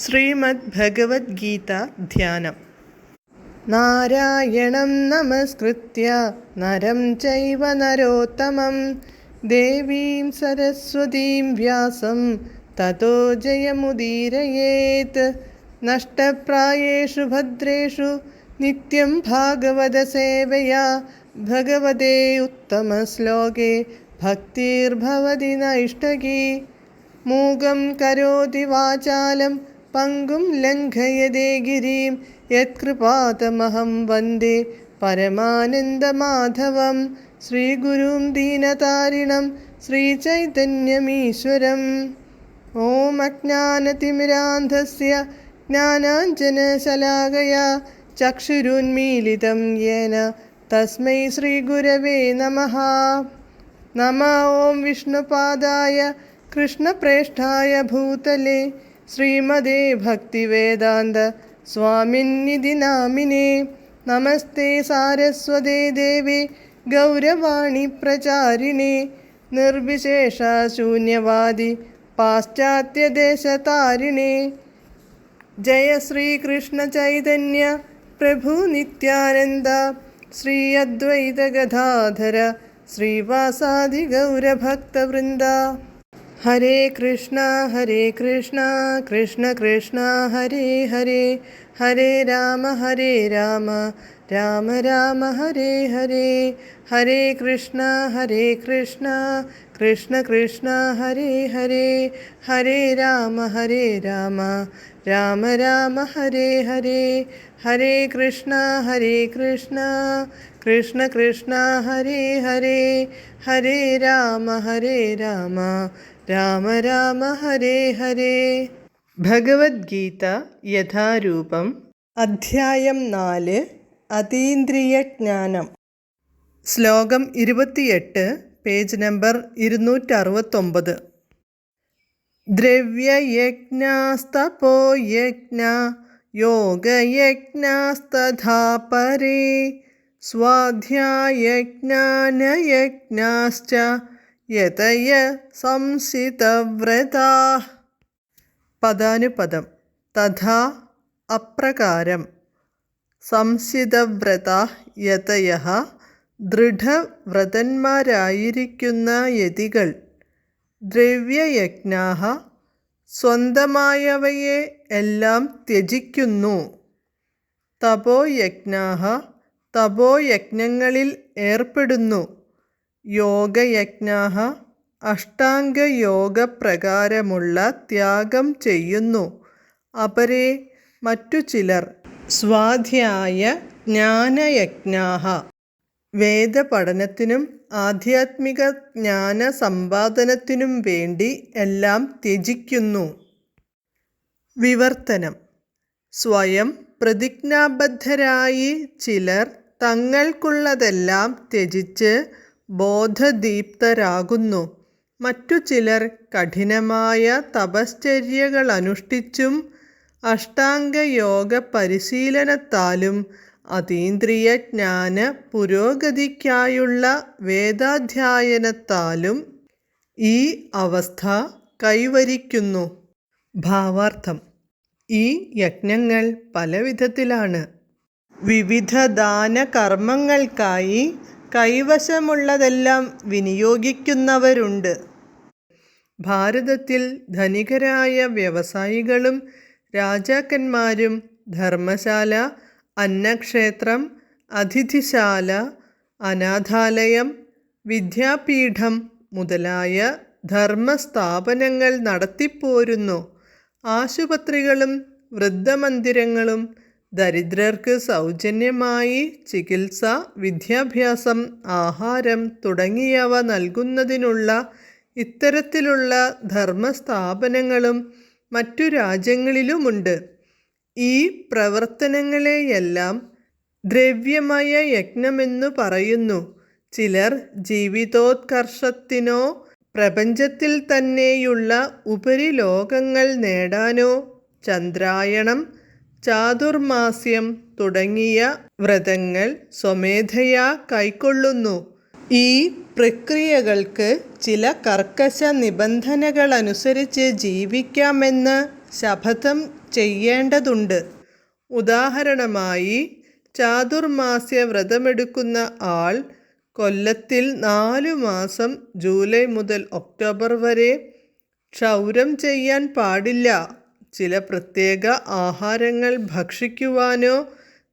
ശ്രീമദ് ഭഗവത്ഗീത ധ്യാനം. നാരായണം നമസ്കൃത്യ നരം ചൈവ നരോത്തമം ദേവീം സരസ്വതീം വ്യാസം തതോ ജയമുദീരയേത്. നഷ്ടപ്രായേഷു ഭദ്രേഷു നിത്യം ഭാഗവത സേവയാ ഭഗവതേ ഉത്തമശ്ലോകേ ഭക്തിർഭവതി നൈഷ്ടകീ. മൂകം കരോതി വാചാലം പങ്കും ലംഘയതേ ഗിരിം യത്കൃപാതമഹം വന്ദേ പരമാനന്ദമാധവം. ശ്രീഗുരും ദീനതാരിണം ശ്രീചൈതന്യമീശ്വരം. ഓം അജ്ഞാനതിമിരാന്ധസ്യ ജ്ഞാനാഞ്ജനശലാകയാ ചക്ഷുരുന്മീലിതം യേന തസ്മൈ ശ്രീഗുരവേ നമഃ. നമഃ ഓം വിഷ്ണുപാദായ കൃഷ്ണപ്രേഷ്ഠായ ഭൂതലേ ശ്രീമദേ ഭക്തിവേദാന്ത സ്വാമിന്നിധി നാമിനേ. നമസ്തേ സാരസ്വതേ ദേവേ ഗൗരവാണി പ്രചാരിണേ നിർവിശേഷ ശൂന്യവാദി പാശ്ചാത്യദേശതാരിണേ. ജയ ശ്രീകൃഷ്ണ ചൈതന്യ പ്രഭു നിത്യാനന്ദ ശ്രീ അദ്വൈത ഗദാധര ശ്രീവാസാദി ഗൗരഭക്തവൃന്ദ. ഹരേ കൃഷ്ണ കൃഷ്ണ കൃഷ്ണ ഹരേ ഹരേ, ഹരേ രാമ രാമ രാമ ഹരേ ഹരേ. ഹരേ കൃഷ്ണ കൃഷ്ണ കൃഷ്ണ ഹരേ ഹരേ, ഹരേ രാമ രാമ രാമ ഹരേ ഹരേ. ഹരേ കൃഷ്ണ കൃഷ്ണ ഹരേ ഹരേ, ഹരേ രാമ രാമ രാമ ഹരേ ഹരേ. ഭഗവത്ഗീത യഥാരൂപം. അധ്യായം 4. അതീന്ദ്രിയജ്ഞാനം. ശ്ലോകം 28, പേജ് നമ്പർ 269. ദ്രവ്യയജ്ഞാസ്തപോയജ്ഞ യോഗയജ്ഞാസ്തഥാ പരേ സ്വാധ്യായജ്ഞാനയജ്ഞാശ്ച യതയ സംസിതവ്രതാഃ. പദാനുപദം. തഥാ അപ്രകാരം, സംസിതവ്രതാഃ യതയഃ ദൃഢവ്രതന്മാരായിരിക്കുന്ന യതികൾ, ദ്രവ്യയജ്ഞാഃ സ്വന്തമായവയെ എല്ലാം ത്യജിക്കുന്നു, തപോയജ്ഞാഃ തപോയജ്ഞങ്ങളിൽ ഏർപ്പെടുന്നു, യോഗയജ്ഞാഃ അഷ്ടാംഗയോഗപ്രകാരമുള്ള ത്യാഗം ചെയ്യുന്നു, അപരേ മറ്റു ചിലർ സ്വാധ്യായ ജ്ഞാനയജ്ഞാഃ വേദപഠനത്തിനും ആധ്യാത്മിക ജ്ഞാന സമ്പാദനത്തിനും വേണ്ടി എല്ലാം ത്യജിക്കുന്നു. വിവർത്തനം. സ്വയം പ്രതിജ്ഞാബദ്ധരായി ചിലർ തങ്ങൾക്കുള്ളതെല്ലാം ത്യജിച്ച് ബോധദീപ്തരാകുന്നു. മറ്റു ചിലർ കഠിനമായ തപശ്ചര്യകളനുഷ്ഠിച്ചും അഷ്ടാംഗയോഗ പരിശീലനത്താലും അതീന്ദ്രിയ ജ്ഞാന പുരോഗതിക്കായുള്ള വേദാധ്യയനത്താലും ഈ അവസ്ഥ കൈവരിക്കുന്നു. ഭാവാർത്ഥം. ഈ യജ്ഞങ്ങൾ പലവിധത്തിലാണ്. വിവിധ ദാനകർമ്മങ്ങൾക്കായി കൈവശമുള്ളതെല്ലാം വിനിയോഗിക്കുന്നവരുണ്ട്. ഭാരതത്തിൽ ധനികരായ വ്യവസായികളും രാജാക്കന്മാരും ധർമ്മശാല, അന്നക്ഷേത്രം, അതിഥിശാല, അനാഥാലയം, വിദ്യാപീഠം മുതലായ ധർമ്മസ്ഥാപനങ്ങൾ നടത്തിപ്പോരുന്നു. ആശുപത്രികളും വൃദ്ധമന്ദിരങ്ങളും ദരിദ്രർക്ക് സൗജന്യമായി ചികിത്സ, വിദ്യാഭ്യാസം, ആഹാരം തുടങ്ങിയവ നൽകുന്നതിനുള്ള ഇത്തരത്തിലുള്ള ധർമ്മസ്ഥാപനങ്ങളും മറ്റു രാജ്യങ്ങളിലുമുണ്ട്. ഈ പ്രവർത്തനങ്ങളെയെല്ലാം ദ്രവ്യമയ യജ്ഞമെന്നു പറയുന്നു. ചിലർ ജീവിതോത്കർഷത്തിനോ പ്രപഞ്ചത്തിൽ തന്നെയുള്ള ഉപരിലോകങ്ങൾ നേടാനോ ചന്ദ്രായണം, ചാതുർമാസ്യം തുടങ്ങിയ വ്രതങ്ങൾ സ്വമേധയാ കൈക്കൊള്ളുന്നു. ഈ പ്രക്രിയകൾക്ക് ചില കർക്കശ നിബന്ധനകളനുസരിച്ച് ജീവിക്കാമെന്ന് ശപഥം ചെയ്യേണ്ടതുണ്ട്. ഉദാഹരണമായി, ചാതുർമാസ്യ വ്രതമെടുക്കുന്ന ആൾ കൊല്ലത്തിൽ 4 മാസം ജൂലൈ മുതൽ ഒക്ടോബർ വരെ ക്ഷൗരം ചെയ്യാൻ പാടില്ല. ചില പ്രത്യേക ആഹാരങ്ങൾ ഭക്ഷിക്കുവാനോ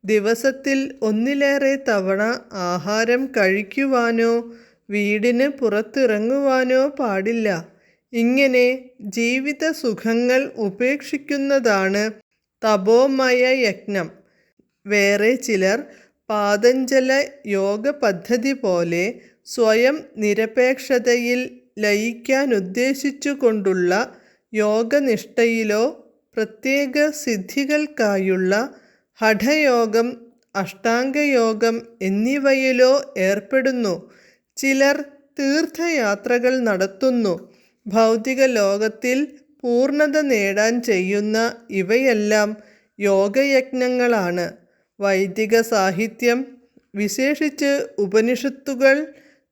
ദിവസത്തിൽ ഒന്നിലേറെ തവണ ആഹാരം കഴിക്കുവാനോ വീടിന് പുറത്തിറങ്ങുവാനോ പാടില്ല. ഇങ്ങനെ ജീവിത സുഖങ്ങൾ ഉപേക്ഷിക്കുന്നതാണ് തപോമയ യജ്ഞം. വേറെ ചിലർ പാതഞ്ജല യോഗ പദ്ധതി പോലെ സ്വയം നിരപേക്ഷതയിൽ ലയിക്കാനുദ്ദേശിച്ചുകൊണ്ടുള്ള യോഗനിഷ്ഠയിലോ പ്രത്യേക സിദ്ധികൾക്കായുള്ള ഹഠയോഗം, അഷ്ടാംഗയോഗം എന്നിവയിലോ ഏർപ്പെടുന്നു. ചിലർ തീർത്ഥയാത്രകൾ നടത്തുന്നു. ഭൗതിക ലോകത്തിൽ പൂർണ്ണത നേടാൻ ചെയ്യുന്ന ഇവയെല്ലാം യോഗയജ്ഞങ്ങളാണ്. വൈദിക സാഹിത്യം, വിശേഷിച്ച് ഉപനിഷത്തുകൾ,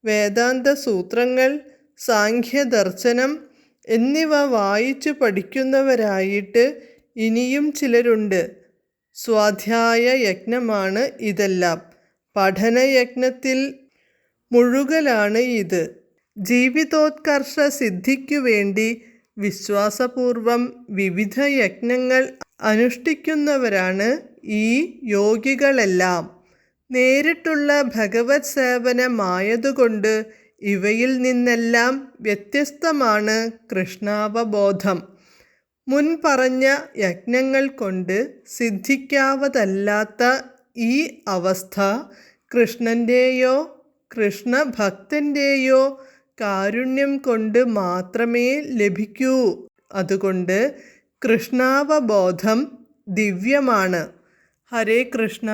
വേദാന്ത സൂത്രങ്ങൾ, സാഖ്യദർശനം എന്നിവ വായിച്ചു പഠിക്കുന്നവരായിട്ട് ഇനിയും ചിലരുണ്ട്. സ്വാധ്യായ യജ്ഞമാണ് ഇതെല്ലാം. പഠനയജ്ഞത്തിൽ മുഴുകലാണ് ഇത്. ജീവിതോത്കർഷ സിദ്ധിക്കു വേണ്ടി വിശ്വാസപൂർവം വിവിധ യജ്ഞങ്ങൾ അനുഷ്ഠിക്കുന്നവരാണ് ഈ യോഗികളെല്ലാം. നേരിട്ടുള്ള ഭഗവത് സേവനമായതുകൊണ്ട് ഇവയിൽ നിന്നെല്ലാം വ്യത്യസ്തമാണ് കൃഷ്ണാവബോധം. മുൻപറഞ്ഞ യജ്ഞങ്ങൾ കൊണ്ട് സിദ്ധിക്കാവതല്ലാത്ത ഈ അവസ്ഥ കൃഷ്ണൻ്റെയോ കൃഷ്ണഭക്തൻ്റെയോ കാരുണ്യം കൊണ്ട് മാത്രമേ ലഭിക്കൂ. അതുകൊണ്ട് കൃഷ്ണാവബോധം ദിവ്യമാണ്. ഹരേ കൃഷ്ണ.